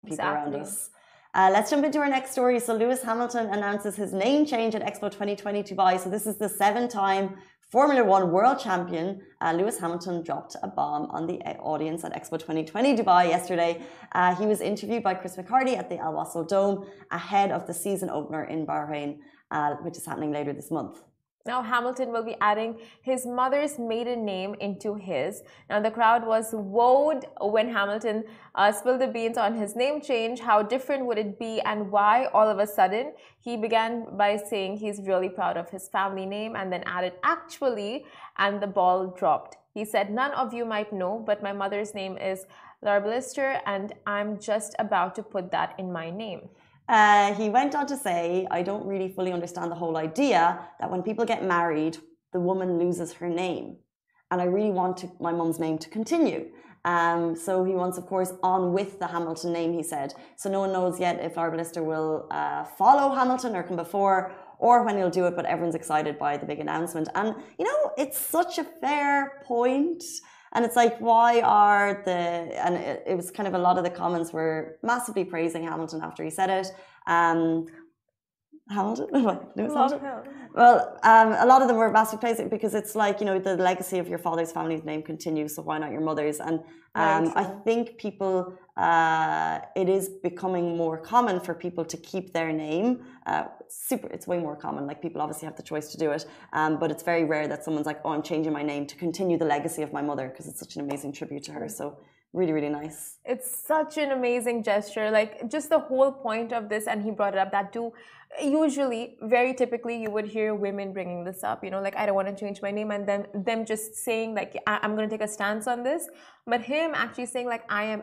people around us. Let's jump into our next story. So Lewis Hamilton announces his name change at Expo 2020 Dubai. So this is the 7-time Formula One world champion. Lewis Hamilton dropped a bomb on the audience at Expo 2020 Dubai yesterday. He was interviewed by Chris McCarthy at the Al Wasl Dome ahead of the season opener in Bahrain, which is happening later this month. Now, Hamilton will be adding his mother's maiden name into his. Now, the crowd was wowed when Hamilton spilled the beans on his name change. How different would it be and why all of a sudden? He began by saying he's really proud of his family name and then added actually, and the ball dropped. He said, none of you might know, but my mother's name is Larblister and I'm just about to put that in my name. He went on to say, I don't really fully understand the whole idea that when people get married, the woman loses her name. And I really want my mum's name to continue. So he wants, of course, on with the Hamilton name, he said. So no one knows yet if Larblister will follow Hamilton or come before or when he'll do it, but everyone's excited by the big announcement. And, you know, it's such a fair point. And it's like, why are and it was kind of a lot of the comments were massively praising Hamilton after he said it. Hamilton? Lewis Hamilton? Well, a lot of them were massively praising because it's like, you know, the legacy of your father's family's name continues, so why not your mother's? And I think people, it is becoming more common for people to keep their name. It's way more common. Like, people obviously have the choice to do it, but it's very rare that someone's like, oh, I'm changing my name to continue the legacy of my mother, because it's such an amazing tribute to her. So really, really nice. It's such an amazing gesture. Like, just the whole point of this, and he brought it up, that too, usually, very typically, you would hear women bringing this up, you know, like, I don't want to change my name, and then them just saying, like, I'm going to take a stance on this. But him actually saying, like, I am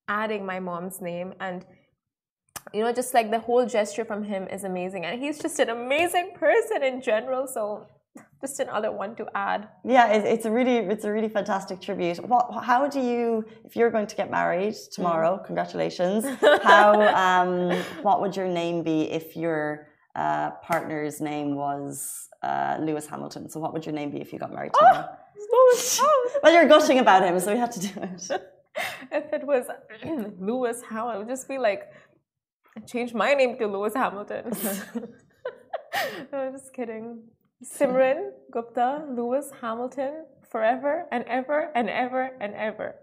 adding my mom's name, and, you know, just like the whole gesture from him is amazing. And he's just an amazing person in general, so just another one to add. Yeah, it's a really fantastic tribute. How do you, if you're going to get married tomorrow, congratulations, what would your name be if your partner's name was Lewis Hamilton? So what would your name be if you got married tomorrow? Lewis. Well, you're gushing about him, so we had to do it. If it was Lewis Hamilton, I would just be like, change my name to Lewis Hamilton. No, just kidding. Simran Gupta, Lewis Hamilton, forever and ever and ever and ever.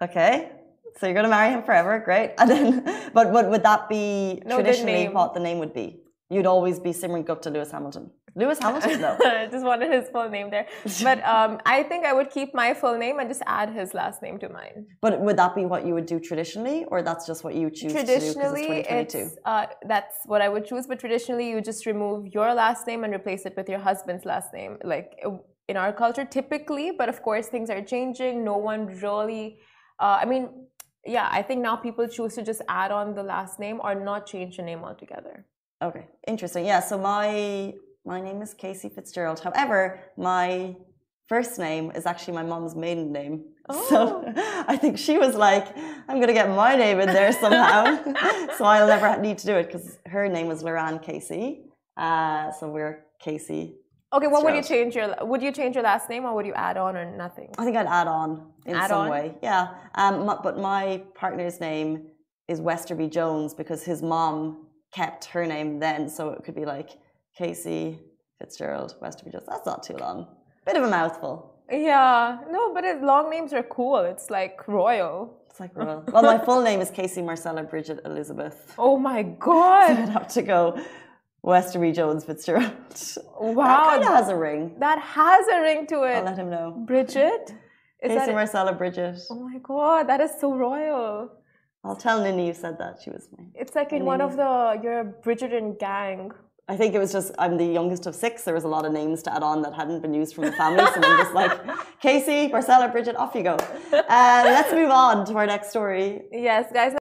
Okay, so you're going to marry him forever, great. And then, but would that be traditionally what the name would be? You'd always be Simran Gupta, Lewis Hamilton. Lewis Hamilton, though. I just wanted his full name there. But I think I would keep my full name and just add his last name to mine. But would that be what you would do traditionally, or that's just what you choose to do because it's 2022? That's what I would choose. But traditionally, you just remove your last name and replace it with your husband's last name. Like, in our culture, typically. But of course, things are changing. No one really... I mean, yeah, I think now people choose to just add on the last name or not change the name altogether. Okay, interesting. Yeah, so my name is Casey Fitzgerald. However, my first name is actually my mom's maiden name. Oh. So I think she was like, I'm going to get my name in there somehow. So I'll never need to do it because her name was Loran Casey. So we're Casey. Okay, what would you change would you change your last name or would you add on or nothing? I think I'd add on in some way. Yeah. But my partner's name is Westerby Jones because his mom kept her name then. So it could be like Casey Fitzgerald Westerby Jones. That's not too long. Bit of a mouthful. Yeah. No, but long names are cool. It's like royal. It's like royal. Well, my full name is Casey Marcella Bridget Elizabeth. Oh my God. So I'd have to go Westerby Jones Fitzgerald. Wow. That kind of has a ring. That has a ring to it. I'll let him know. Bridget? Casey Marcella Bridget. Oh my God. That is so royal. I'll tell Nini you said that. She was my... It's like in one of your Bridgerton gang. I think it was just, I'm the youngest of 6. There was a lot of names to add on that hadn't been used from the family. So I'm just like, Casey, Marcella, Bridget, off you go. Let's move on to our next story. Yes, guys.